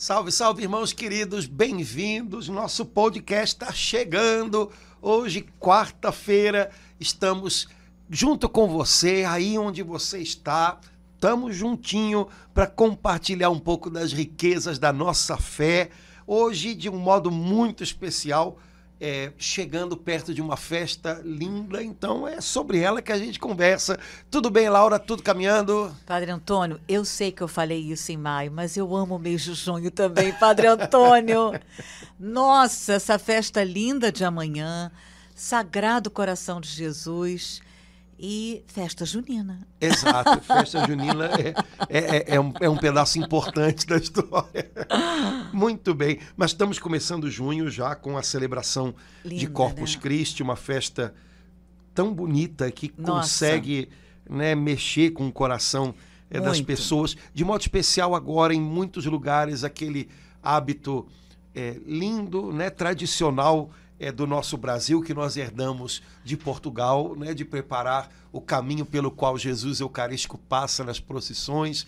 Salve, salve, irmãos queridos, bem-vindos. Nosso podcast está chegando. Hoje, quarta-feira, estamos junto com você, aí onde você está. Estamos juntinho para compartilhar um pouco das riquezas da nossa fé. Hoje, de um modo muito especial, chegando perto de uma festa linda, então é sobre ela que a gente conversa. Tudo bem, Laura? Tudo caminhando? Padre Antônio, eu sei que eu falei isso em maio, mas eu amo o mês de junho também, Padre Antônio. Nossa, essa festa linda de amanhã, Sagrado Coração de Jesus e festa junina. Exato, festa junina é um pedaço importante da história. Muito bem, mas estamos começando junho já com a celebração de Corpus Christi, uma festa tão bonita que consegue, né, mexer com o coração das pessoas. De modo especial agora, em muitos lugares, aquele hábito lindo, né, tradicional do nosso Brasil, que nós herdamos de Portugal, né, de preparar o caminho pelo qual Jesus Eucarístico passa nas procissões.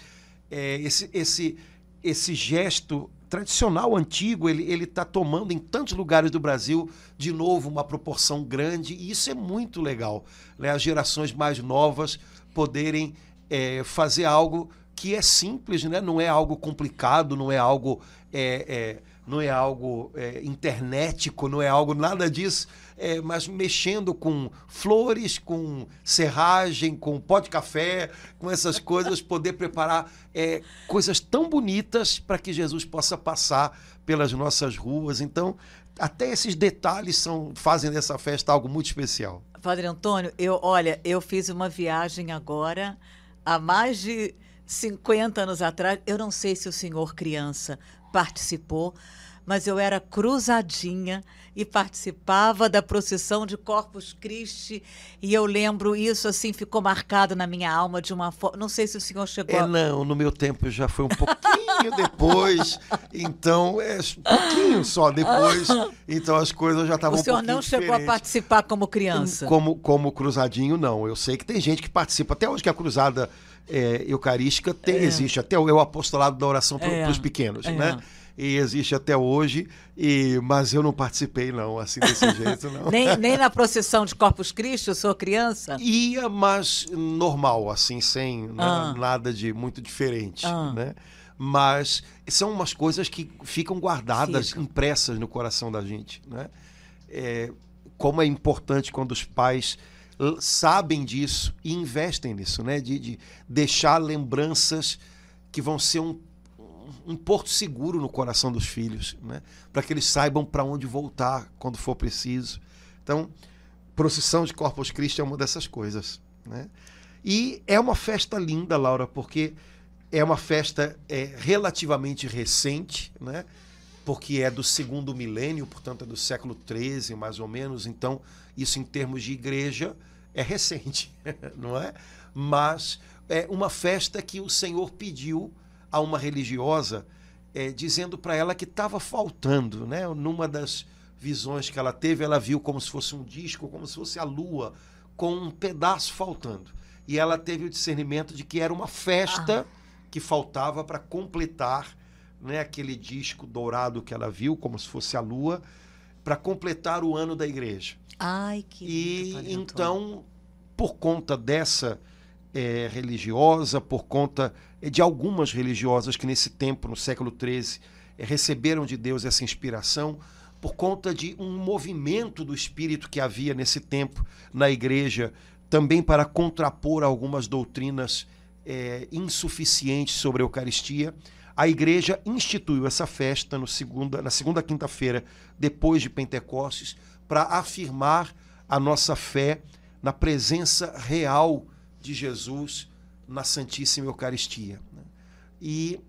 Esse gesto tradicional, antigo, ele está tomando em tantos lugares do Brasil, de novo, uma proporção grande, e isso é muito legal, né? As gerações mais novas poderem fazer algo que é simples, né? Não é algo complicado, não é algo internetico, não é algo nada disso, mas mexendo com flores, com serragem, com pó de café, com essas coisas, poder preparar coisas tão bonitas para que Jesus possa passar pelas nossas ruas. Então, até esses detalhes fazem dessa festa algo muito especial. Padre Antônio, eu fiz uma viagem agora, há mais de 50 anos atrás. Eu não sei se o senhor criança participou, mas eu era cruzadinha e participava da procissão de Corpus Christi, e eu lembro isso, assim, ficou marcado na minha alma de uma forma. Não sei se o senhor chegou Não, no meu tempo já foi um pouquinho depois, então um pouquinho só depois, então as coisas já estavam um pouquinho diferentes. O senhor não chegou diferentes. a participar como criança? Como cruzadinho, não. Eu sei que tem gente que participa, até hoje que a cruzada eucarística existe, até o apostolado da oração para os pequenos, né? E existe até hoje, mas eu não participei, não, assim, desse jeito, não. Nem na procissão de Corpus Christi, eu sou criança? Ia, mas normal, assim, sem nada de muito diferente, né? Mas são umas coisas que ficam guardadas, impressas no coração da gente, né? Como é importante quando os pais sabem disso e investem nisso, né? De deixar lembranças que vão ser um porto seguro no coração dos filhos, né? Para que eles saibam para onde voltar quando for preciso. Então, procissão de Corpus Christi é uma dessas coisas, né? E é uma festa linda, Laura, porque é uma festa relativamente recente, né? Porque é do segundo milênio, portanto é do século XIII, mais ou menos. Então, isso em termos de igreja é recente, não é? Mas é uma festa que o Senhor pediu a uma religiosa, dizendo para ela que estava faltando, né? Numa das visões que ela teve, ela viu como se fosse um disco, como se fosse a lua, com um pedaço faltando. E ela teve o discernimento de que era uma festa que faltava para completar, né, aquele disco dourado que ela viu, como se fosse a lua, para completar o ano da igreja. Ai, que lindo, E então, por conta dessa religiosa, por conta de algumas religiosas que nesse tempo, no século XIII, receberam de Deus essa inspiração, por conta de um movimento do Espírito que havia nesse tempo na igreja, também para contrapor algumas doutrinas insuficientes sobre a Eucaristia, a igreja instituiu essa festa na segunda quinta-feira depois de Pentecostes, para afirmar a nossa fé na presença real de Jesus na Santíssima Eucaristia. E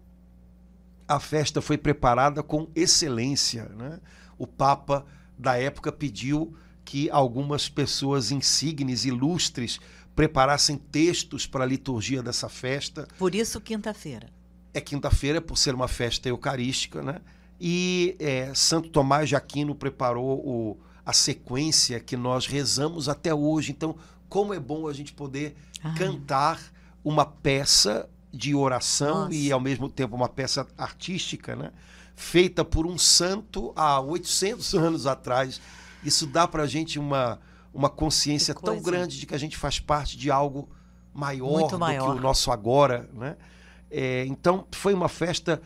a festa foi preparada com excelência, né? O Papa da época pediu que algumas pessoas insignes, ilustres, preparassem textos para a liturgia dessa festa. Por isso, quinta-feira. É quinta-feira, por ser uma festa eucarística, né? E Santo Tomás de Aquino preparou a sequência que nós rezamos até hoje. Então, como é bom a gente poder cantar uma peça de oração e, ao mesmo tempo, uma peça artística, né? feita por um santo há 800 anos atrás. Isso dá para a gente uma consciência tão grande de que a gente faz parte de algo maior do que o nosso agora, né? Então, foi uma festa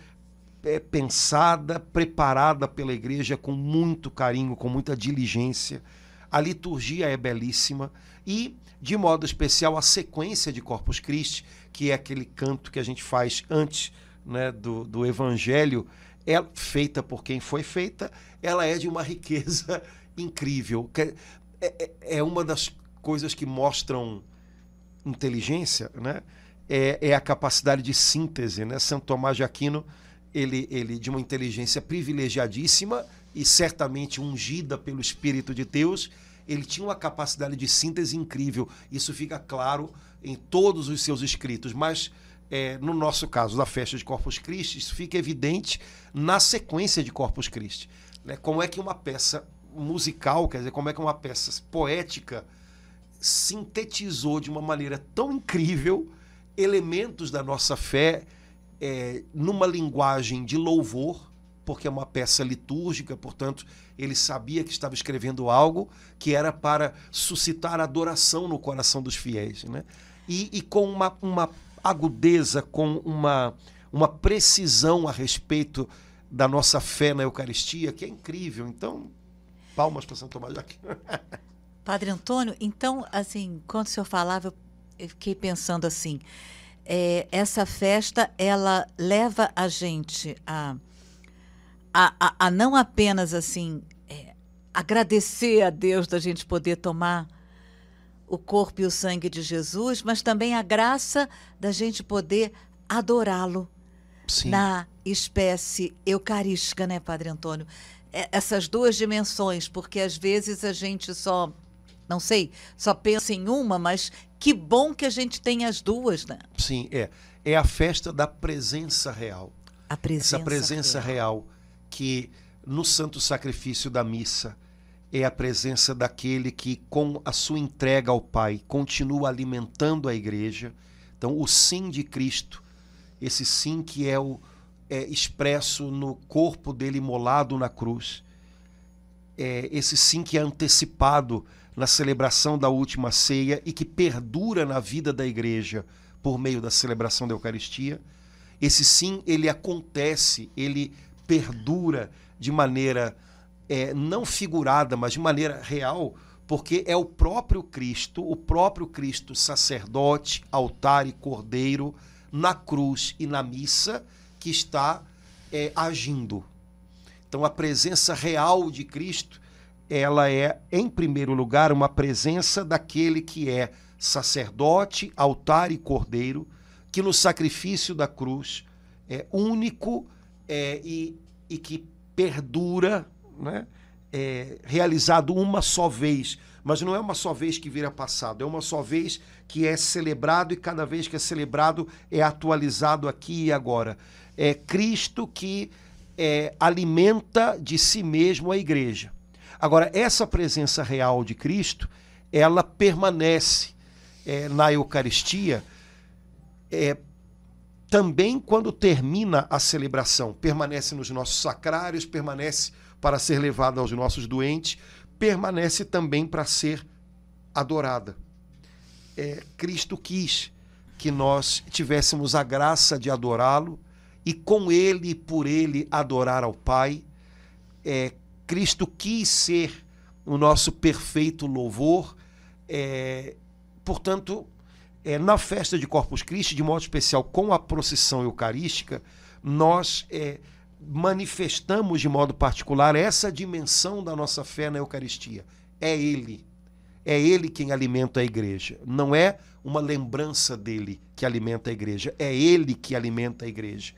pensada, preparada pela igreja com muito carinho, com muita diligência. A liturgia é belíssima e, de modo especial, a sequência de Corpus Christi, que é aquele canto que a gente faz antes, né, do Evangelho, é feita por quem foi feita, ela é de uma riqueza incrível. É uma das coisas que mostram inteligência, né? É a capacidade de síntese, né? Santo Tomás de Aquino, ele de uma inteligência privilegiadíssima e certamente ungida pelo Espírito de Deus, ele tinha uma capacidade de síntese incrível. Isso fica claro em todos os seus escritos, mas no nosso caso, da festa de Corpus Christi, isso fica evidente na sequência de Corpus Christi, né? Como é que uma peça musical, quer dizer, como é que uma peça poética sintetizou de uma maneira tão incrível elementos da nossa fé numa linguagem de louvor, porque é uma peça litúrgica, portanto, ele sabia que estava escrevendo algo que era para suscitar adoração no coração dos fiéis, né? E com uma agudeza, com uma precisão a respeito da nossa fé na Eucaristia, que é incrível. Então, palmas para Santo Tomás de Aquino. Padre Antônio, então, assim, quando o senhor falava, eu fiquei pensando assim, essa festa, ela leva a gente a não apenas, assim, agradecer a Deus da gente poder tomar o corpo e o sangue de Jesus, mas também a graça da gente poder adorá-lo na espécie eucarística, né, Padre Antônio? Essas duas dimensões, porque às vezes a gente só pensa em uma, mas que bom que a gente tem as duas, né? Sim, é a festa da presença real. Essa presença real que no santo sacrifício da missa é a presença daquele que, com a sua entrega ao Pai, continua alimentando a igreja. Então, o sim de Cristo, esse sim que é expresso no corpo dele imolado na cruz, esse sim que é antecipado na celebração da última ceia e que perdura na vida da igreja por meio da celebração da Eucaristia. Esse sim, ele acontece, ele perdura de maneira não figurada, mas de maneira real, porque é o próprio Cristo sacerdote, altar e cordeiro, na cruz e na missa, que está agindo. Então, a presença real de Cristo, ela é, em primeiro lugar, uma presença daquele que é sacerdote, altar e cordeiro, que no sacrifício da cruz é único e que perdura, né? Realizado uma só vez, mas não é uma só vez que vira passado, é uma só vez que é celebrado e cada vez que é celebrado é atualizado aqui e agora. É Cristo que alimenta de si mesmo a igreja. Agora, essa presença real de Cristo, ela permanece na Eucaristia também quando termina a celebração. Permanece nos nossos sacrários, permanece para ser levada aos nossos doentes, permanece também para ser adorada. Cristo quis que nós tivéssemos a graça de adorá-lo e com ele e por ele adorar ao Pai. Cristo quis ser o nosso perfeito louvor. Portanto, na festa de Corpus Christi, de modo especial com a procissão eucarística, nós manifestamos de modo particular essa dimensão da nossa fé na Eucaristia. É Ele quem alimenta a igreja. Não é uma lembrança dele que alimenta a igreja, é Ele que alimenta a igreja.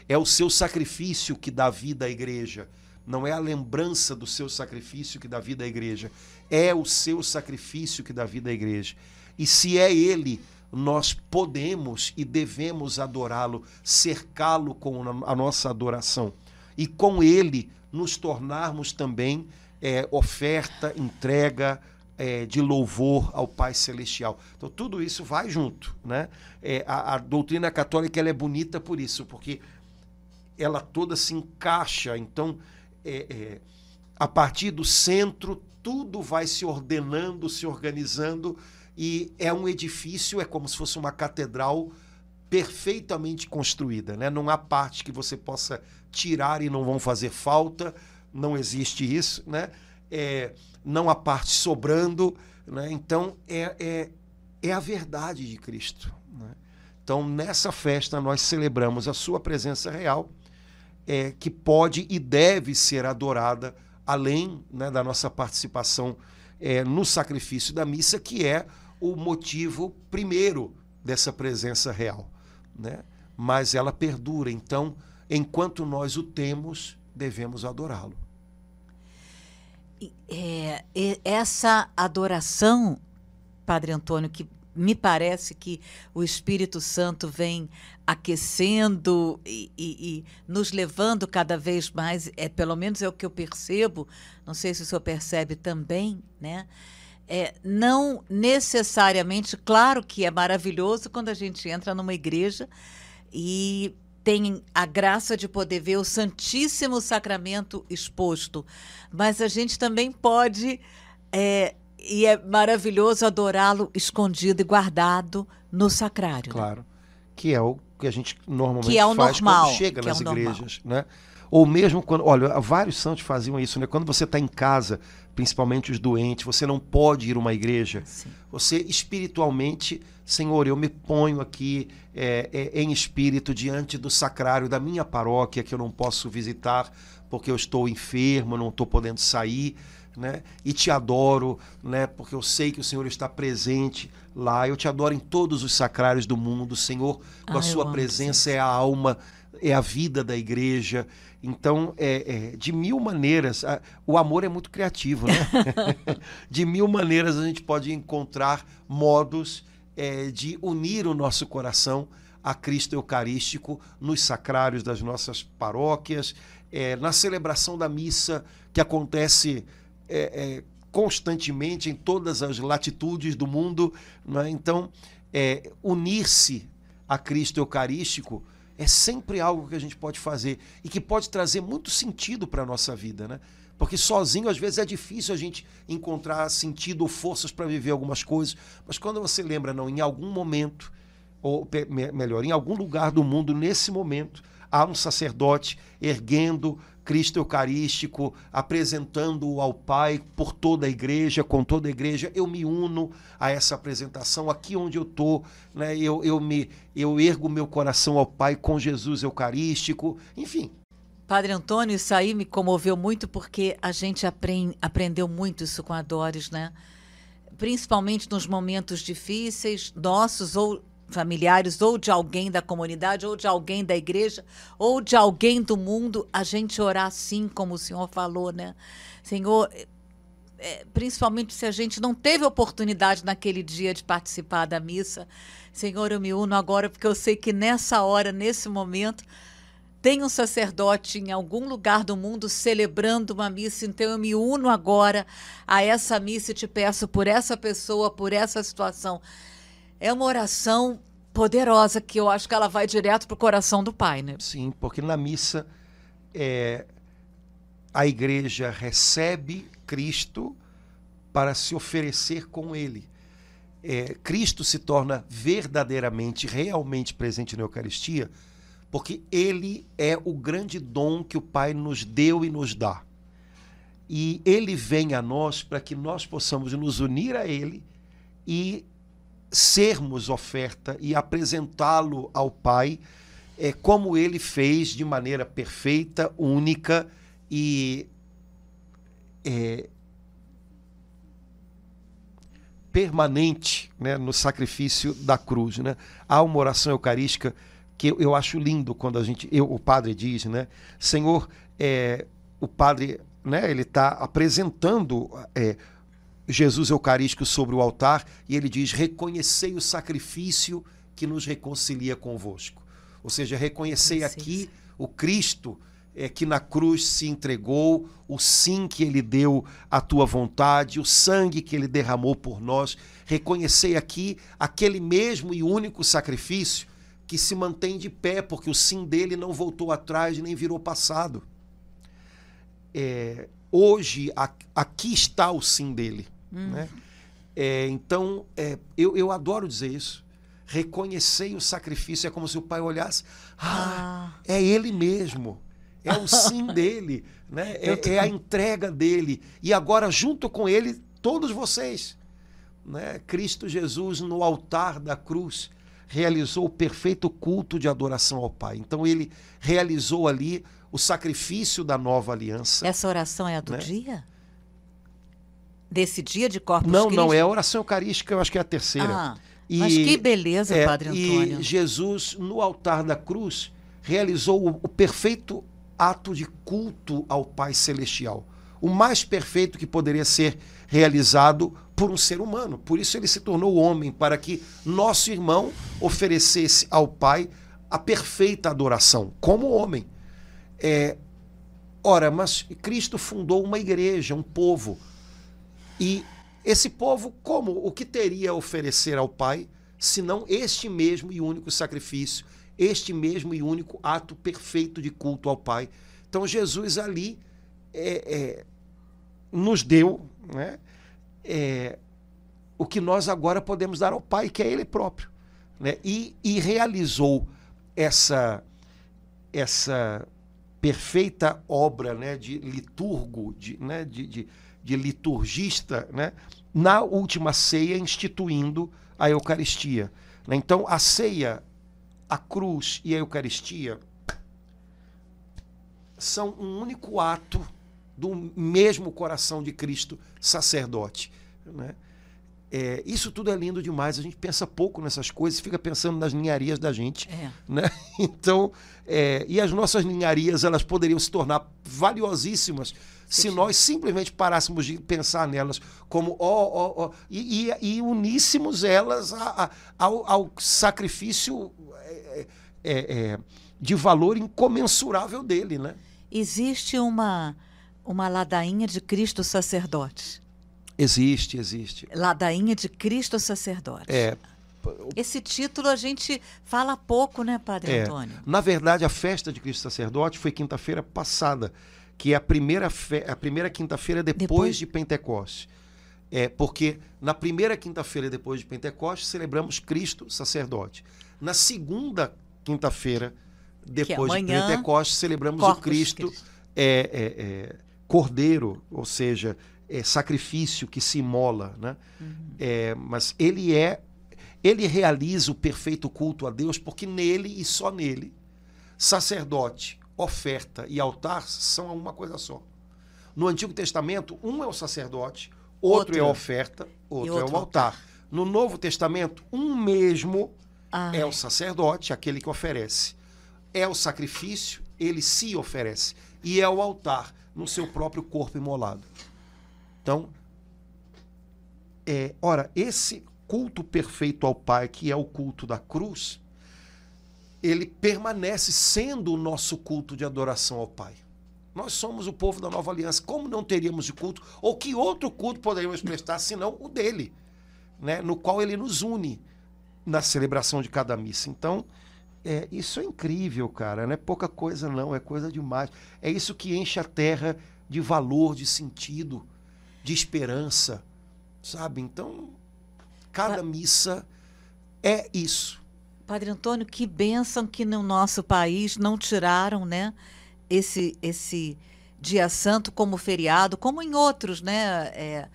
É o seu sacrifício que dá vida à igreja. Não é a lembrança do seu sacrifício que dá vida à igreja. É o seu sacrifício que dá vida à igreja. E se é Ele, nós podemos e devemos adorá-lo, cercá-lo com a nossa adoração. E com Ele nos tornarmos também oferta, entrega de louvor ao Pai Celestial. Então tudo isso vai junto, né? A doutrina católica ela é bonita por isso, porque ela toda se encaixa. Então, a partir do centro, tudo vai se ordenando, se organizando, e é um edifício, é como se fosse uma catedral perfeitamente construída, né? Não há partes que você possa tirar e não vão fazer falta, não existe isso, né? Não há parte sobrando, né? Então, é a verdade de Cristo, né? Então, nessa festa, nós celebramos a sua presença real, que pode e deve ser adorada, além, né, da nossa participação no sacrifício da missa, que é o motivo primeiro dessa presença real, né? Mas ela perdura. Então, enquanto nós o temos, devemos adorá-lo. Essa adoração, Padre Antônio, que me parece que o Espírito Santo vem aquecendo e nos levando cada vez mais, pelo menos é o que eu percebo, não sei se o senhor percebe também, né? Não necessariamente, claro que é maravilhoso quando a gente entra numa igreja e tem a graça de poder ver o Santíssimo Sacramento exposto, mas a gente também pode, e é maravilhoso adorá-lo escondido e guardado no sacrário. Claro, né? Que é o que a gente normalmente faz quando chega nas igrejas, né? Ou mesmo quando, olha, vários santos faziam isso, né? Quando você está em casa, principalmente os doentes, você não pode ir a uma igreja. Sim. Você espiritualmente, Senhor, eu me ponho aqui em espírito diante do sacrário da minha paróquia, que eu não posso visitar porque eu estou enfermo, não estou podendo sair, né? E te adoro, né? Porque eu sei que o Senhor está presente lá. Eu te adoro em todos os sacrários do mundo, Senhor. Com a sua presença é a alma, é a vida da igreja. Então, de mil maneiras, o amor é muito criativo, né? De mil maneiras a gente pode encontrar modos de unir o nosso coração a Cristo Eucarístico nos sacrários das nossas paróquias, na celebração da missa, que acontece constantemente em todas as latitudes do mundo, né? Então, unir-se a Cristo Eucarístico é sempre algo que a gente pode fazer e que pode trazer muito sentido para a nossa vida, né? Porque sozinho, às vezes, é difícil a gente encontrar sentido ou forças para viver algumas coisas, mas quando você lembra, não, em algum momento, ou melhor, em algum lugar do mundo, nesse momento, há um sacerdote erguendo Cristo Eucarístico, apresentando-o ao Pai por toda a igreja, com toda a igreja, eu me uno a essa apresentação aqui onde eu estou, né? Eu ergo meu coração ao Pai com Jesus Eucarístico, enfim. Padre Antônio, isso aí me comoveu muito porque a gente aprendeu muito isso com a Doris, né? Principalmente nos momentos difíceis, nossos ou familiares, ou de alguém da comunidade, ou de alguém da igreja, ou de alguém do mundo, a gente orar assim, como o senhor falou, né? Senhor, principalmente se a gente não teve oportunidade naquele dia de participar da missa, Senhor, eu me uno agora, porque eu sei que nessa hora, nesse momento, tem um sacerdote em algum lugar do mundo celebrando uma missa, então eu me uno agora a essa missa e te peço por essa pessoa, por essa situação. É uma oração poderosa que eu acho que ela vai direto para o coração do Pai, né? Sim, porque na missa a igreja recebe Cristo para se oferecer com Ele. Cristo se torna verdadeiramente, realmente presente na Eucaristia, porque Ele é o grande dom que o Pai nos deu e nos dá. E Ele vem a nós para que nós possamos nos unir a Ele e sermos oferta e apresentá-lo ao Pai, como Ele fez de maneira perfeita, única e permanente, né, no sacrifício da cruz, né? Há uma oração eucarística que eu acho lindo quando o padre diz, né? Senhor, o padre, né, ele está apresentando Jesus Eucarístico sobre o altar e ele diz: reconhecei o sacrifício que nos reconcilia convosco. Ou seja, reconhecei aqui o Cristo que na cruz se entregou, o sim que ele deu à tua vontade, o sangue que ele derramou por nós. Reconhecei aqui aquele mesmo e único sacrifício que se mantém de pé, porque o sim dele não voltou atrás nem virou passado. Hoje, aqui está o sim dele. Né? Então, eu adoro dizer isso. Reconhecei o sacrifício, é como se o pai olhasse, é ele mesmo, é o sim dele, né? É a entrega dele. E agora, junto com ele, todos vocês. Né? Cristo Jesus, no altar da cruz, realizou o perfeito culto de adoração ao Pai. Então ele realizou ali o sacrifício da nova aliança. Essa oração é a do dia? Desse dia de Corpus Não, Christi? não, é a oração eucarística, eu acho que é a terceira. Mas que beleza, Padre Antônio. E Jesus, no altar da cruz, realizou o perfeito ato de culto ao Pai Celestial. O mais perfeito que poderia ser realizado por um ser humano. Por isso ele se tornou homem, para que nosso irmão oferecesse ao Pai a perfeita adoração, como homem. Mas Cristo fundou uma igreja, um povo. E esse povo, o que teria a oferecer ao Pai, senão este mesmo e único sacrifício, este mesmo e único ato perfeito de culto ao Pai? Então Jesus ali nos deu, né, o que nós agora podemos dar ao Pai, que é Ele próprio. Né? E realizou essa perfeita obra, né, de liturgo, de liturgista, né, na última ceia, instituindo a Eucaristia. Né? Então, a ceia, a cruz e a Eucaristia são um único ato do mesmo coração de Cristo sacerdote. Né? Isso tudo é lindo demais. A gente pensa pouco nessas coisas, fica pensando nas ninharias da gente. Né? Então, e as nossas ninharias, elas poderiam se tornar valiosíssimas se nós simplesmente parássemos de pensar nelas como e uníssemos elas ao sacrifício de valor incomensurável dele. Né? Existe uma ladainha de Cristo sacerdote. Existe. Ladainha de Cristo sacerdote. Esse título a gente fala pouco, né, Padre Antônio? Na verdade, a festa de Cristo sacerdote foi quinta-feira passada, que é a primeira quinta-feira depois de Pentecostes. Porque na primeira quinta-feira depois de Pentecostes celebramos Cristo sacerdote. Na segunda quinta-feira depois de Pentecostes celebramos o Cristo Cordeiro, ou seja, sacrifício que se imola. Né? Mas ele realiza o perfeito culto a Deus, porque nele e só nele, sacerdote, oferta e altar são uma coisa só. No Antigo Testamento, um é o sacerdote, outro é a oferta, outro é o altar. No Novo Testamento, um mesmo é o sacerdote, aquele que oferece. É o sacrifício, ele se oferece. E é o altar, no seu próprio corpo imolado. Então, esse culto perfeito ao Pai, que é o culto da cruz, ele permanece sendo o nosso culto de adoração ao Pai. Nós somos o povo da nova aliança. Como não teríamos de culto? Ou que outro culto poderíamos prestar, senão o dele, né? No qual ele nos une na celebração de cada missa. Então, isso é incrível, cara. Não é pouca coisa, não. É coisa demais. É isso que enche a terra de valor, de sentido, de esperança, sabe? Então, cada missa é isso. Padre Antônio, que bênção que no nosso país não tiraram, né, esse dia santo como feriado, como em outros, né?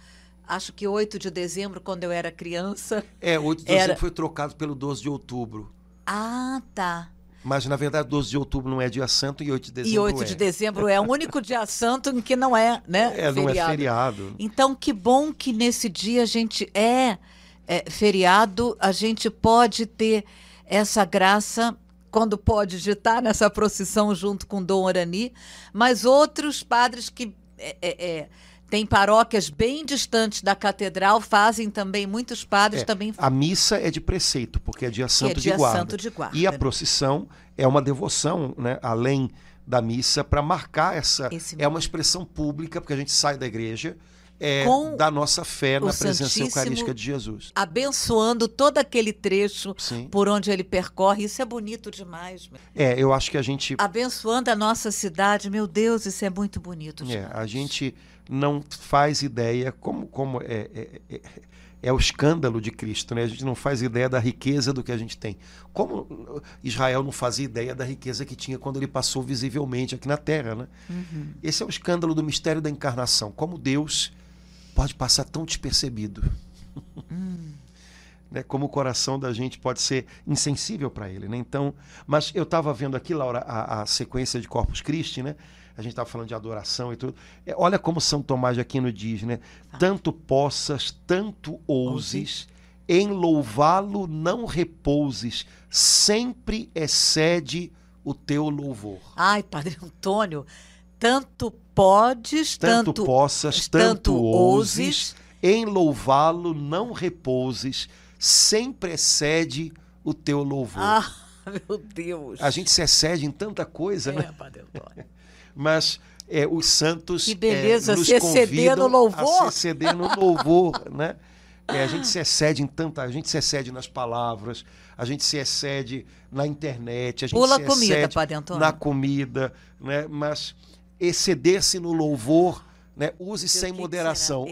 Acho que 8 de dezembro, quando eu era criança... 8 de dezembro foi trocado pelo 12 de outubro. Ah, tá. Mas, na verdade, 12 de outubro não é dia santo e 8 de dezembro é. E 8 de dezembro é o único dia santo em que não é, né, feriado. Não é feriado. Então, que bom que nesse dia a gente feriado, a gente pode ter essa graça, quando pode estar nessa procissão junto com Dom Orani, mas outros padres que têm paróquias bem distantes da catedral fazem também, muitos padres também... A missa é de preceito, porque é dia santo de guarda. Santo de guarda. E a procissão é uma devoção, né, além da missa, para marcar essa... É uma expressão pública, porque a gente sai da igreja da nossa fé na presença Santíssimo eucarística de Jesus. Abençoando todo aquele trecho Sim. por onde ele percorre. Isso é bonito demais. Eu acho que a gente... Abençoando a nossa cidade. Meu Deus, isso é muito bonito demais. A gente não faz ideia como é o escândalo de Cristo, né? A gente não faz ideia da riqueza do que a gente tem. Como Israel não fazia ideia da riqueza que tinha quando ele passou visivelmente aqui na Terra, né? Uhum. Esse é o escândalo do mistério da encarnação. Como Deus pode passar tão despercebido. Né? Como o coração da gente pode ser insensível para ele, né? Então, mas eu estava vendo aqui, Laura, a sequência de Corpus Christi, né? A gente estava falando de adoração e tudo. Olha como São Tomás de Aquino diz, né? Tanto possas, tanto ouses, em louvá-lo não repouses, sempre excede o teu louvor. Ai, Padre Antônio, tanto podes, tanto possas, tanto ouses, em louvá-lo não repouses, sempre excede o teu louvor. Ah, meu Deus. A gente se excede em tanta coisa, né? Padre Antônio. Mas os santos que beleza, nos se exceder no louvor. a se exceder no louvor, né? A gente se excede em tanta, a gente se excede nas palavras, a gente se excede na internet, a gente Pula se comida, excede Padre Antônio. na comida, né? Mas exceder-se no louvor, né? Use sem moderação.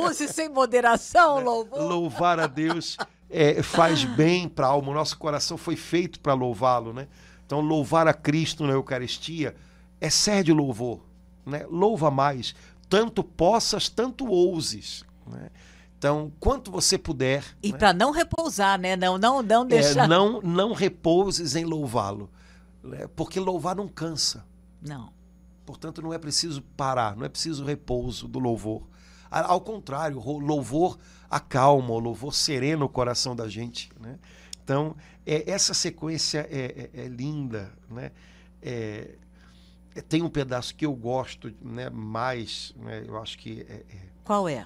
Use sem moderação o louvor. Louvar a Deus faz bem para a alma. O nosso coração foi feito para louvá-lo, né? Então, louvar a Cristo na Eucaristia excede o louvor, né? Louva mais, tanto possas, tanto ouses, né? Então, quanto você puder. E né? para não repousar, né? Não deixar. Não repouses em louvá-lo, né? Porque louvar não cansa. Não. Portanto, não é preciso parar, não é preciso repouso do louvor. Ao contrário, o louvor acalma, o louvor serena o coração da gente, né? Então, essa sequência é linda, né? Tem um pedaço que eu gosto, né, mais, né, eu acho que... Qual é?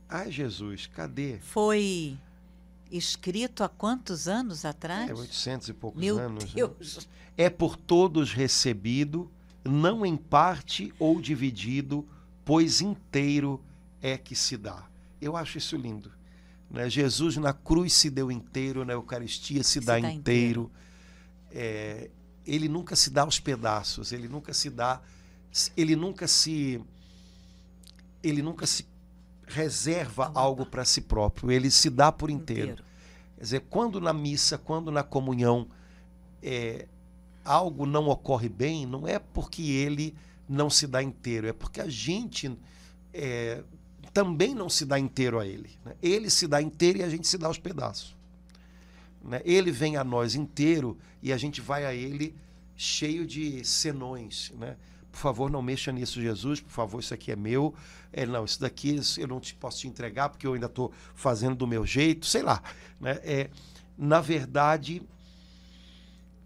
Ai, Jesus, cadê? Foi escrito há quantos anos atrás? 800 e poucos Meu anos. Deus. Né? É por todos recebido, não em parte ou dividido, pois inteiro é que se dá. Eu acho isso lindo. Né? Jesus na cruz se deu inteiro, na Eucaristia se dá inteiro. Ele nunca se dá aos pedaços, ele nunca se reserva algo para si próprio, ele se dá por inteiro. Quer dizer, quando na missa, quando na comunhão algo não ocorre bem, não é porque ele não se dá inteiro, é porque a gente também não se dá inteiro a ele. Né? Ele se dá inteiro e a gente se dá aos pedaços. Né? Ele vem a nós inteiro e a gente vai a ele cheio de senões. Né? Por favor, não mexa nisso, Jesus. Por favor, isso aqui é meu. Não, isso daqui eu não posso te entregar porque eu ainda estou fazendo do meu jeito. Sei lá. Né? Na verdade,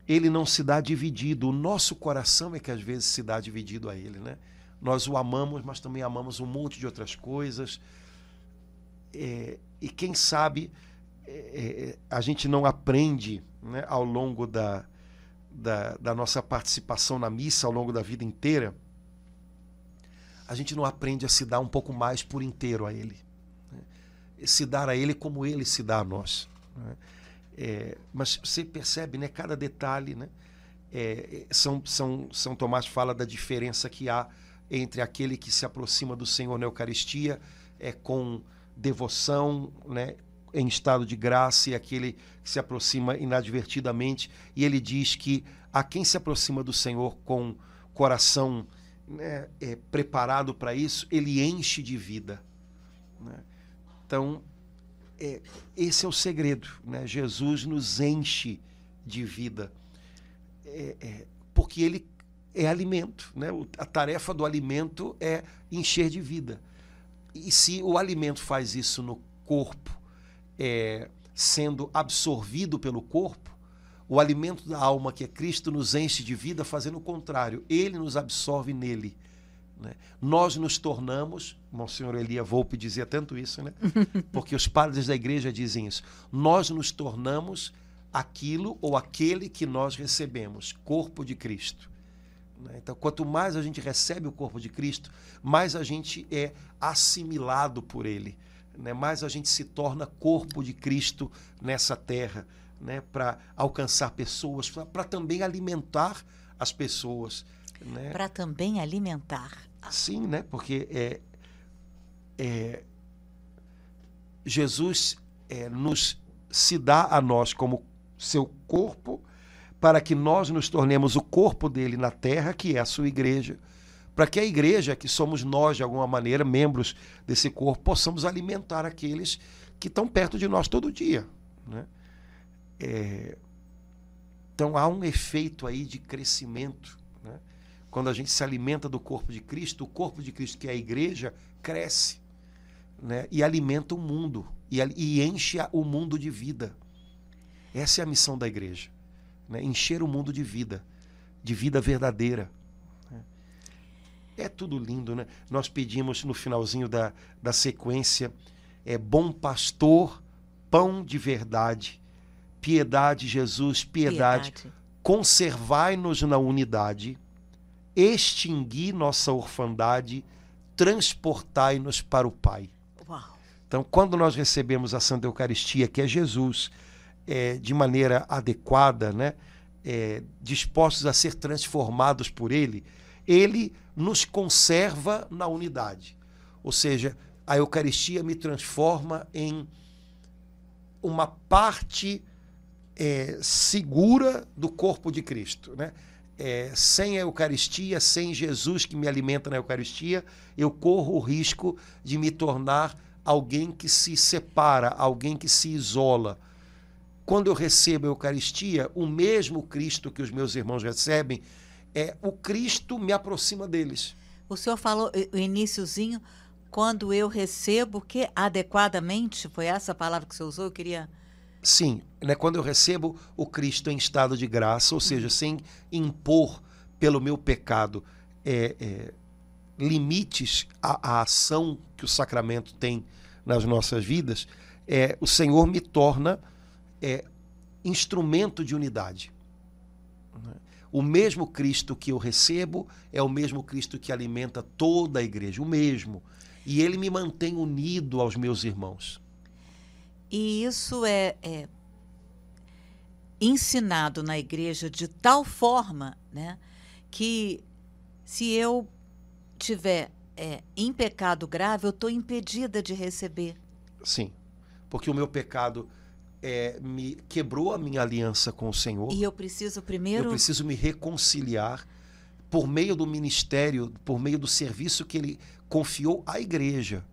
ele não se dá dividido. O nosso coração é que às vezes se dá dividido a ele. Né? Nós o amamos, mas também amamos um monte de outras coisas. E quem sabe a gente não aprende, né, ao longo da nossa participação na missa, ao longo da vida inteira, a gente não aprende a se dar um pouco mais por inteiro a ele. Né? Se dar a ele como ele se dá a nós. Né? Mas você percebe, né, cada detalhe, né? São Tomás fala da diferença que há entre aquele que se aproxima do Senhor na Eucaristia com devoção, né, em estado de graça, e aquele que se aproxima inadvertidamente. E ele diz que a quem se aproxima do Senhor com coração, né, preparado para isso, ele enche de vida. Né? Então, esse é o segredo. Né? Jesus nos enche de vida, porque ele é alimento. Né? A tarefa do alimento é encher de vida. E se o alimento faz isso no corpo, sendo absorvido pelo corpo, o alimento da alma, que é Cristo, nos enche de vida fazendo o contrário. Ele nos absorve nele. Né? Nós nos tornamos, Monsenhor Elia Volpe dizia tanto isso, né? Porque os padres da igreja dizem isso, nós nos tornamos aquilo ou aquele que nós recebemos, corpo de Cristo. Então, quanto mais a gente recebe o corpo de Cristo, mais a gente é assimilado por ele, né? Mais a gente se torna corpo de Cristo nessa terra, né? Para alcançar pessoas, para também alimentar as pessoas. Né? Para também alimentar. Sim, né? Porque Jesus nos se dá a nós como seu corpo, para que nós nos tornemos o corpo dele na terra, que é a sua igreja, para que a igreja, que somos nós de alguma maneira, membros desse corpo, possamos alimentar aqueles que estão perto de nós todo dia. Né? Então há um efeito aí de crescimento. Né? Quando a gente se alimenta do corpo de Cristo, o corpo de Cristo, que é a igreja, cresce, né? E alimenta o mundo, e enche o mundo de vida. Essa é a missão da igreja, né? Encher o mundo de vida verdadeira. É tudo lindo, né? Nós pedimos no finalzinho da sequência, bom pastor, pão de verdade, piedade, Jesus, piedade. Conservai-nos na unidade, extingui nossa orfandade, transportai-nos para o Pai. Uau. Então, quando nós recebemos a Santa Eucaristia, que é Jesus, de maneira adequada, né, dispostos a ser transformados por Ele, Ele nos conserva na unidade. Ou seja, a Eucaristia me transforma em uma parte segura do corpo de Cristo. Né? Sem a Eucaristia, sem Jesus que me alimenta na Eucaristia, eu corro o risco de me tornar alguém que se separa, alguém que se isola. Quando eu recebo a Eucaristia, o mesmo Cristo que os meus irmãos recebem, o Cristo me aproxima deles. O senhor falou o iniciozinho, quando eu recebo, que adequadamente, foi essa a palavra que você usou? Eu queria... Sim, né? Quando eu recebo o Cristo em estado de graça, ou seja, sem impor pelo meu pecado limites à ação que o sacramento tem nas nossas vidas, o Senhor me torna instrumento de unidade. O mesmo Cristo que eu recebo é o mesmo Cristo que alimenta toda a igreja, o mesmo. E ele me mantém unido aos meus irmãos. E isso é ensinado na igreja de tal forma, né, que se eu tiver em pecado grave, eu estou impedida de receber. Sim, porque o meu pecado me quebrou a minha aliança com o Senhor. E eu preciso primeiro... Eu preciso me reconciliar por meio do ministério, por meio do serviço que Ele confiou à igreja.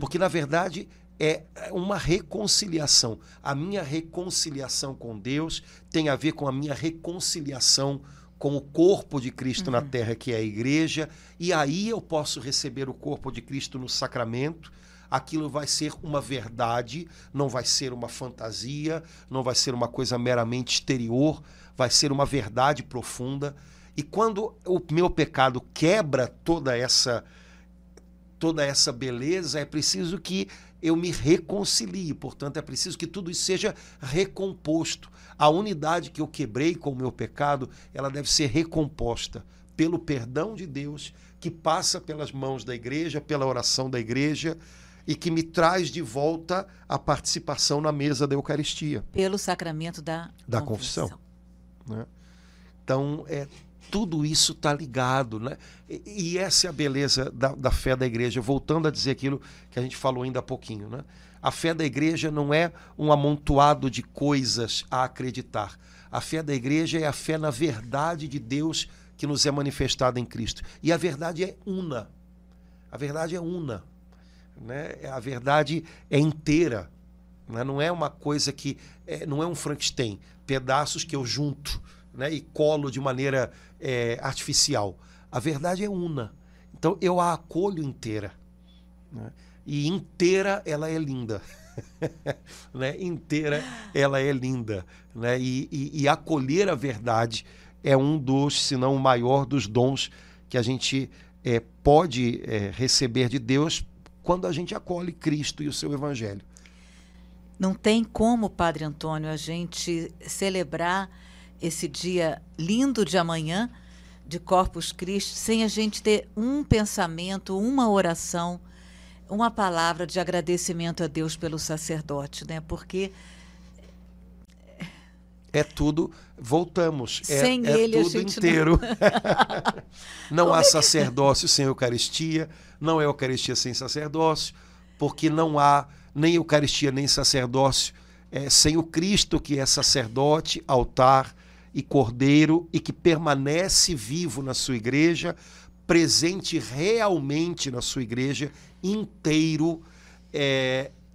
Porque, na verdade, é uma reconciliação. A minha reconciliação com Deus tem a ver com a minha reconciliação com o corpo de Cristo na terra, que é a igreja. E aí eu posso receber o corpo de Cristo no sacramento. Aquilo vai ser uma verdade, não vai ser uma fantasia, não vai ser uma coisa meramente exterior, vai ser uma verdade profunda. E quando o meu pecado quebra toda essa beleza, é preciso que eu me reconcilie. Portanto, é preciso que tudo isso seja recomposto. A unidade que eu quebrei com o meu pecado, ela deve ser recomposta pelo perdão de Deus, que passa pelas mãos da igreja, pela oração da igreja, e que me traz de volta a participação na mesa da Eucaristia. Pelo sacramento da confissão. Né? Então, tudo isso está ligado. Né? E essa é a beleza da fé da igreja. Voltando a dizer aquilo que a gente falou ainda há pouquinho. Né? A fé da igreja não é um amontoado de coisas a acreditar. A fé da igreja é a fé na verdade de Deus que nos é manifestada em Cristo. E a verdade é una. A verdade é una. Né? A verdade é inteira, né? Não é uma coisa que não é um Frankenstein, pedaços que eu junto, né, e colo de maneira artificial. A verdade é una, então eu a acolho inteira, né? E inteira ela é linda. Né? Inteira ela é linda, né? E acolher a verdade é um dos, se não o maior dos dons que a gente pode receber de Deus quando a gente acolhe Cristo e o seu Evangelho. Não tem como, Padre Antônio, a gente celebrar esse dia lindo de amanhã, de Corpus Christi, sem a gente ter um pensamento, uma oração, uma palavra de agradecimento a Deus pelo sacerdote, né? Porque é tudo, voltamos, sem ele, tudo inteiro. Não há sacerdócio sem Eucaristia, não é Eucaristia sem sacerdócio, porque não há nem Eucaristia nem sacerdócio sem o Cristo, que é sacerdote, altar e cordeiro, e que permanece vivo na sua igreja, presente realmente na sua igreja, inteiro,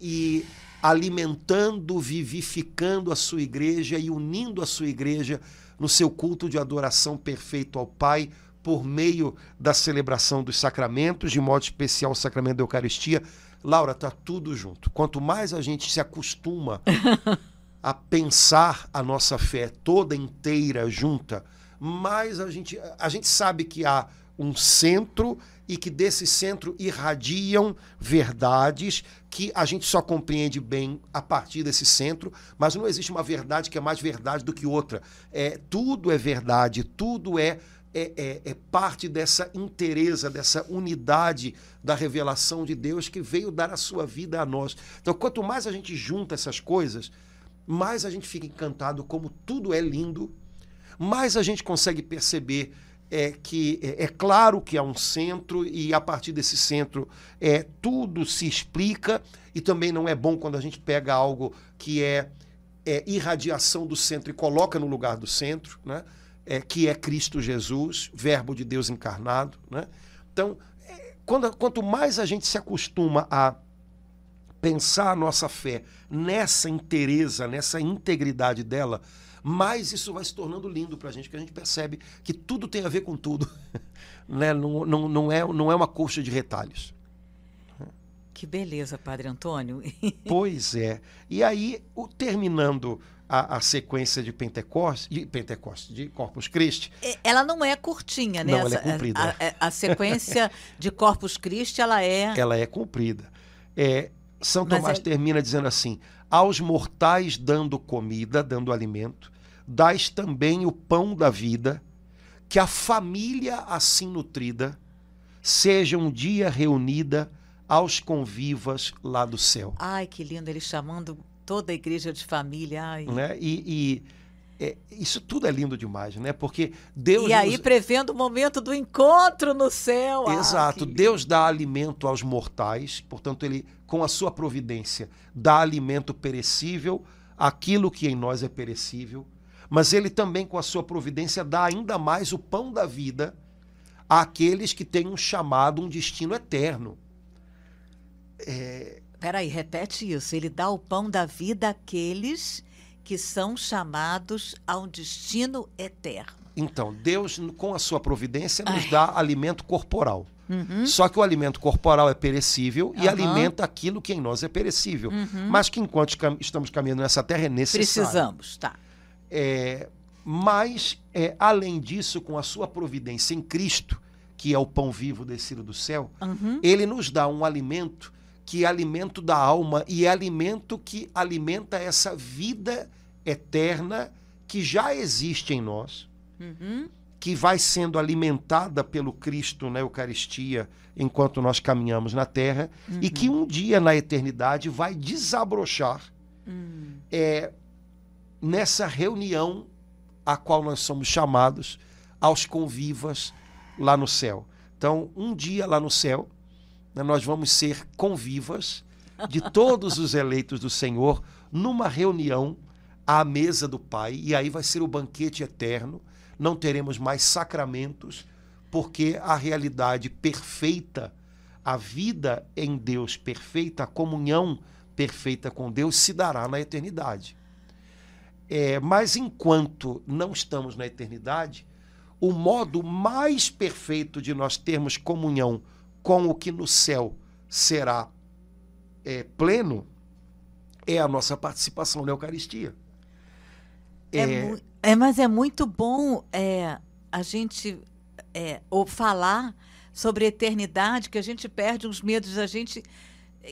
e alimentando, vivificando a sua igreja e unindo a sua igreja no seu culto de adoração perfeito ao Pai, por meio da celebração dos sacramentos, de modo especial o sacramento da Eucaristia. Laura, está tudo junto. Quanto mais a gente se acostuma a pensar a nossa fé toda inteira junta, mais a gente sabe que há um centro e que desse centro irradiam verdades que a gente só compreende bem a partir desse centro, mas não existe uma verdade que é mais verdade do que outra. Tudo é verdade, tudo é parte dessa inteireza, dessa unidade da revelação de Deus que veio dar a sua vida a nós. Então, quanto mais a gente junta essas coisas, mais a gente fica encantado como tudo é lindo, mais a gente consegue perceber que é claro que há um centro e a partir desse centro tudo se explica, e também não é bom quando a gente pega algo que é irradiação do centro e coloca no lugar do centro, né? Que é Cristo Jesus, Verbo de Deus encarnado, né? Então, quanto mais a gente se acostuma a pensar a nossa fé nessa inteireza, nessa integridade dela, mais isso vai se tornando lindo para a gente, porque a gente percebe que tudo tem a ver com tudo, né? Não é uma coxa de retalhos. Que beleza, Padre Antônio. Pois é. E aí, terminando a sequência de de Corpus Christi. Ela não é curtinha, né? Não, ela é comprida. A sequência de Corpus Christi, ela é... Ela é comprida. São Tomás termina dizendo assim: aos mortais dando comida, dando alimento, dás também o pão da vida, que a família assim nutrida seja um dia reunida aos convivas lá do céu. Ai, que lindo, ele chamando toda a igreja de família. Ai. Né? Isso tudo é lindo demais, né? Porque Deus... E aí prevendo o momento do encontro no céu. Exato. Deus dá alimento aos mortais, portanto, ele, com a sua providência, dá alimento perecível àquilo que em nós é perecível, mas ele também, com a sua providência, dá ainda mais o pão da vida àqueles que têm um chamado, um destino eterno. Peraí, repete isso. Ele dá o pão da vida àqueles que são chamados a um destino eterno. Então, Deus, com a sua providência, nos dá alimento corporal. Uhum. Só que o alimento corporal é perecível e alimenta aquilo que em nós é perecível. Uhum. Mas que enquanto estamos caminhando nessa terra é necessário. Precisamos, tá. Mas, além disso, com a sua providência em Cristo, que é o pão vivo descido do céu, ele nos dá um alimento que é alimento da alma e é alimento que alimenta essa vida eterna que já existe em nós, que vai sendo alimentada pelo Cristo na Eucaristia enquanto nós caminhamos na Terra, e que um dia na eternidade vai desabrochar nessa reunião a qual nós somos chamados aos convivas lá no céu. Então, um dia lá no céu, nós vamos ser convivas de todos os eleitos do Senhor numa reunião à mesa do Pai, e aí vai ser o banquete eterno. Não teremos mais sacramentos, porque a realidade perfeita, a vida em Deus perfeita, a comunhão perfeita com Deus se dará na eternidade. Mas enquanto não estamos na eternidade, o modo mais perfeito de nós termos comunhão com o que no céu será pleno é a nossa participação na Eucaristia. Mas é muito bom a gente ou falar sobre a eternidade, que a gente perde uns medos, a gente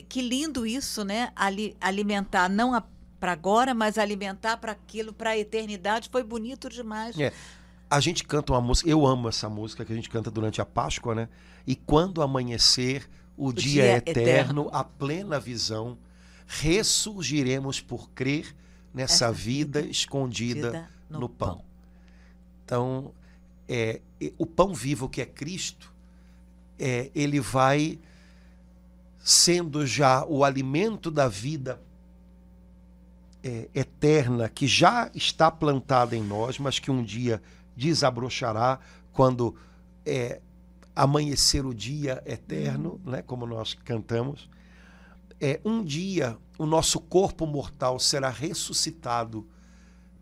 Que lindo isso, né? Alimentar não para agora, mas alimentar para aquilo, para a eternidade. Foi bonito demais. A gente canta uma música, eu amo essa música que a gente canta durante a Páscoa, né? E quando amanhecer, o dia é eterno, a plena visão, ressurgiremos por crer nessa vida escondida no pão. Então, o pão vivo que é Cristo, ele vai sendo já o alimento da vida eterna, que já está plantada em nós, mas que um dia desabrochará quando amanhecer o dia eterno, né, como nós cantamos. Um dia o nosso corpo mortal será ressuscitado,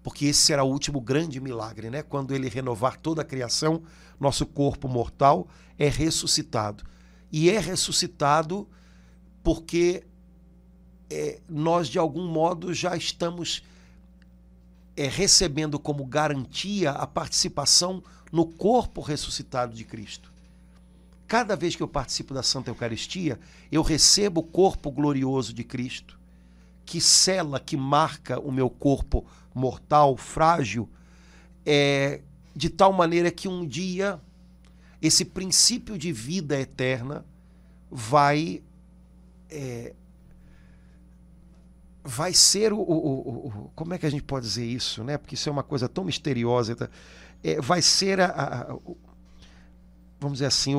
porque esse será o último grande milagre, né? Quando ele renovar toda a criação, nosso corpo mortal é ressuscitado. E é ressuscitado porque nós, de algum modo, já estamos recebendo como garantia a participação no corpo ressuscitado de Cristo. Cada vez que eu participo da Santa Eucaristia, eu recebo o corpo glorioso de Cristo, que sela, que marca o meu corpo mortal, frágil, de tal maneira que um dia esse princípio de vida eterna vai ser como é que a gente pode dizer isso, né? Porque isso é uma coisa tão misteriosa. Vai ser vamos dizer assim,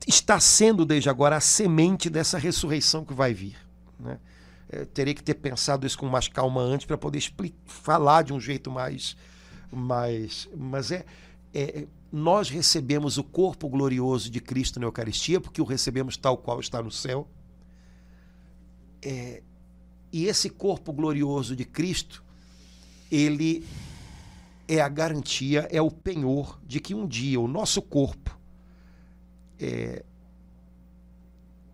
está sendo desde agora a semente dessa ressurreição que vai vir, né? Terei que ter pensado isso com mais calma antes para poder falar de um jeito mas nós recebemos o corpo glorioso de Cristo na Eucaristia, porque o recebemos tal qual está no céu. E esse corpo glorioso de Cristo, ele é a garantia, é o penhor de que um dia o nosso corpo,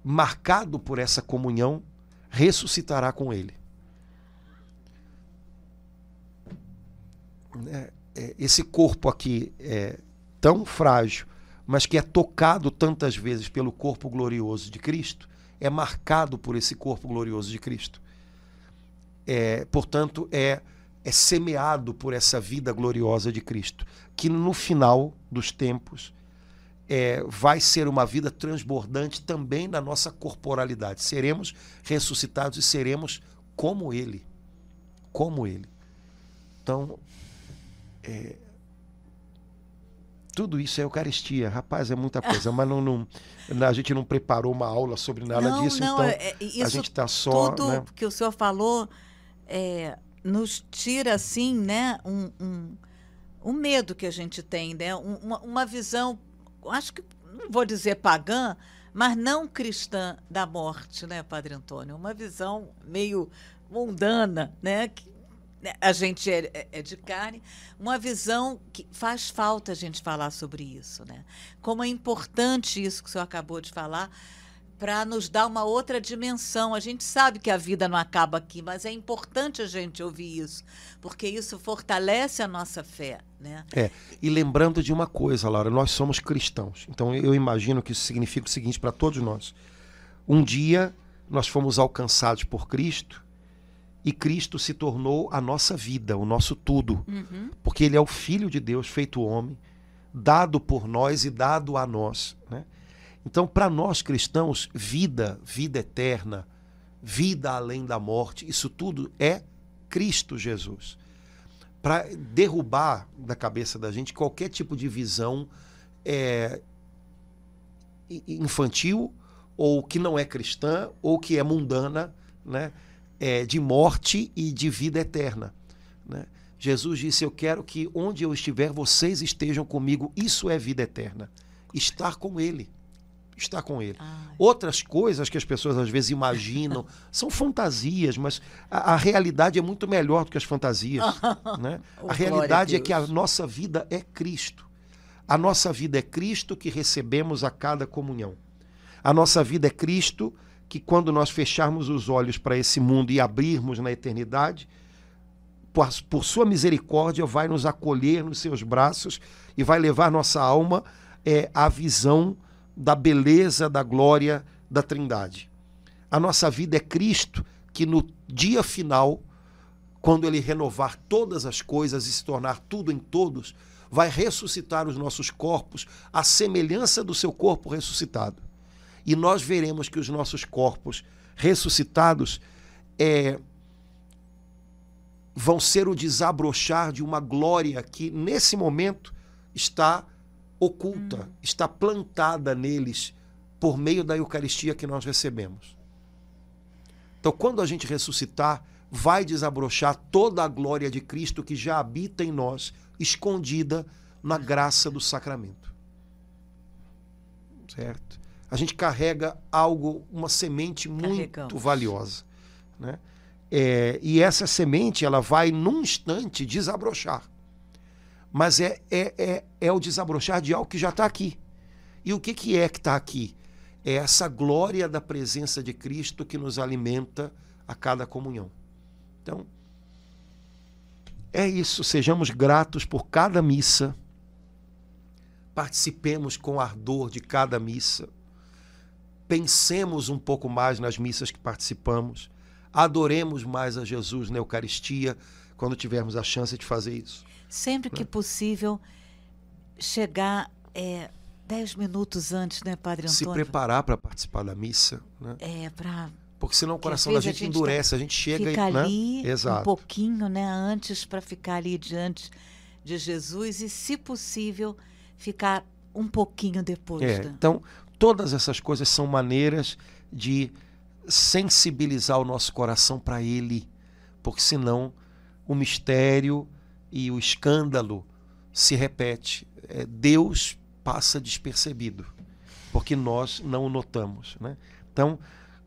marcado por essa comunhão, ressuscitará com ele. Esse corpo aqui é tão frágil, mas que é tocado tantas vezes pelo corpo glorioso de Cristo, é marcado por esse corpo glorioso de Cristo. Portanto, é semeado por essa vida gloriosa de Cristo, que no final dos tempos vai ser uma vida transbordante também na nossa corporalidade. Seremos ressuscitados e seremos como Ele. Como Ele. Então, tudo isso é Eucaristia. Rapaz, é muita coisa, mas a gente não preparou uma aula sobre nada disso, então isso, a gente está só... Tudo, né, que o senhor falou nos tira, assim, né, um medo que a gente tem, né, uma visão, acho que, não vou dizer pagã, mas não cristã da morte, né, Padre Antônio? Uma visão meio mundana, né, que a gente é de carne, uma visão que faz falta a gente falar sobre isso, né? Como é importante isso que o senhor acabou de falar, para nos dar uma outra dimensão. A gente sabe que a vida não acaba aqui, mas é importante a gente ouvir isso, porque isso fortalece a nossa fé, né? E lembrando de uma coisa, Laura, nós somos cristãos. Então eu imagino que isso significa o seguinte para todos nós. Um dia nós fomos alcançados por Cristo, e Cristo se tornou a nossa vida, o nosso tudo. Porque Ele é o Filho de Deus, feito homem, dado por nós e dado a nós, né? Então, para nós cristãos, vida eterna, vida além da morte, isso tudo é Cristo Jesus. Para derrubar da cabeça da gente qualquer tipo de visão infantil, ou que não é cristã, ou que é mundana, né? De morte e de vida eterna, né? Jesus disse: eu quero que onde eu estiver, vocês estejam comigo. Isso é vida eterna. Estar com Ele. Estar com Ele. Outras coisas que as pessoas às vezes imaginam são fantasias, mas a realidade é muito melhor do que as fantasias, né? A realidade é que a nossa vida é Cristo. A nossa vida é Cristo que recebemos a cada comunhão. A nossa vida é Cristo que, quando nós fecharmos os olhos para esse mundo e abrirmos na eternidade, por sua misericórdia vai nos acolher nos seus braços e vai levar nossa alma à visão da beleza, da glória da Trindade. A nossa vida é Cristo, que no dia final, quando Ele renovar todas as coisas e se tornar tudo em todos, vai ressuscitar os nossos corpos à semelhança do seu corpo ressuscitado. E nós veremos que os nossos corpos ressuscitados vão ser o desabrochar de uma glória que, nesse momento, está oculta, está plantada neles por meio da Eucaristia que nós recebemos. Então, quando a gente ressuscitar, vai desabrochar toda a glória de Cristo que já habita em nós, escondida na graça do sacramento. Certo? A gente carrega algo, uma semente muito valiosa, né? E essa semente, ela vai num instante desabrochar. Mas é o desabrochar de algo que já está aqui. E o que está aqui? É essa glória da presença de Cristo que nos alimenta a cada comunhão. Então, é isso. Sejamos gratos por cada missa. Participemos com ardor de cada missa. Pensemos um pouco mais nas missas que participamos. Adoremos mais a Jesus na Eucaristia quando tivermos a chance de fazer isso. Sempre que possível, chegar 10 minutos antes, né, Padre Antônio? Se preparar para participar da missa. Né? Porque senão o coração da gente endurece, a gente chega fica e... Né? ali Exato. Um pouquinho, né, antes, para ficar ali diante de Jesus e, se possível, ficar um pouquinho depois. Então, todas essas coisas são maneiras de sensibilizar o nosso coração para Ele, porque senão o mistério e o escândalo se repete. Deus passa despercebido, porque nós não o notamos, né? Então,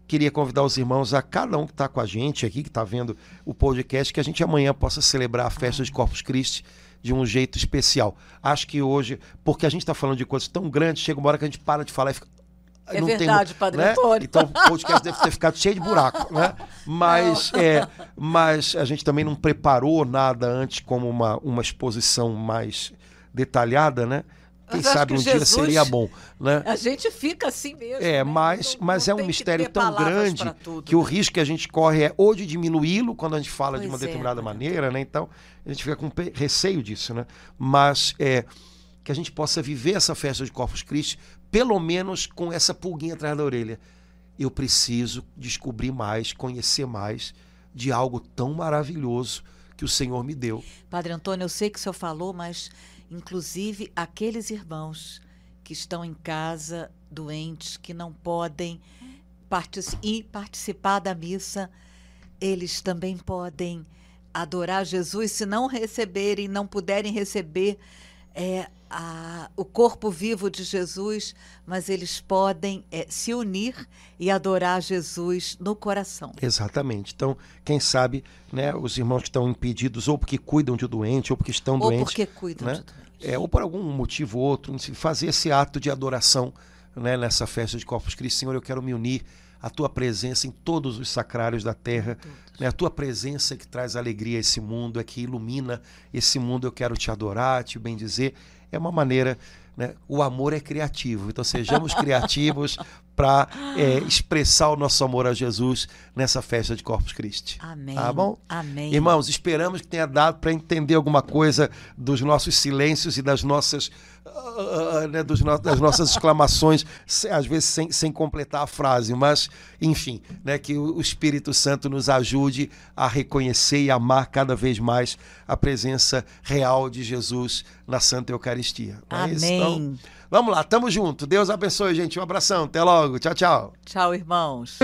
queria convidar os irmãos, a cada um que está com a gente aqui, que está vendo o podcast, que a gente amanhã possa celebrar a festa de Corpus Christi de um jeito especial. Acho que hoje, porque a gente está falando de coisas tão grandes, chega uma hora que a gente para de falar e fica... Não verdade, Padre Antônio. Então o podcast deve ter ficado cheio de buraco, né? Mas a gente também não preparou nada antes como uma exposição mais detalhada, né? Quem sabe um dia seria bom, né? A gente fica assim mesmo. Mas é um mistério tão grande que o risco que a gente corre é ou de diminuí-lo quando a gente fala de uma determinada maneira, né? Então a gente fica com receio disso, né? Mas que a gente possa viver essa festa de Corpus Christi pelo menos com essa pulguinha atrás da orelha. Eu preciso descobrir mais, conhecer mais de algo tão maravilhoso que o Senhor me deu. Padre Antônio, eu sei que o senhor falou, mas inclusive aqueles irmãos que estão em casa doentes, que não podem participar da missa, eles também podem adorar Jesus, se não receberem, não puderem receber o corpo vivo de Jesus, mas eles podem se unir e adorar Jesus no coração. Exatamente. Então, quem sabe, né, os irmãos que estão impedidos, ou porque cuidam de doente, ou porque estão doentes. Ou porque cuidam, né, de doente. Ou por algum motivo ou outro, fazer esse ato de adoração, né, nessa festa de Corpus Christi. Senhor, eu quero me unir à Tua presença em todos os sacrários da terra, né, a Tua presença que traz alegria a esse mundo, é que ilumina esse mundo. Eu quero Te adorar, Te bendizer. É uma maneira, né? O amor é criativo, então sejamos criativos para expressar o nosso amor a Jesus nessa festa de Corpus Christi. Amém. Tá bom? Amém. Irmãos, esperamos que tenha dado para entender alguma coisa dos nossos silêncios e das nossas, das nossas exclamações, às vezes sem completar a frase, mas, enfim, né, que o Espírito Santo nos ajude a reconhecer e amar cada vez mais a presença real de Jesus na Santa Eucaristia. Amém. Então, vamos lá, tamo junto. Deus abençoe, gente. Um abração. Até logo. Tchau, tchau. Tchau, irmãos.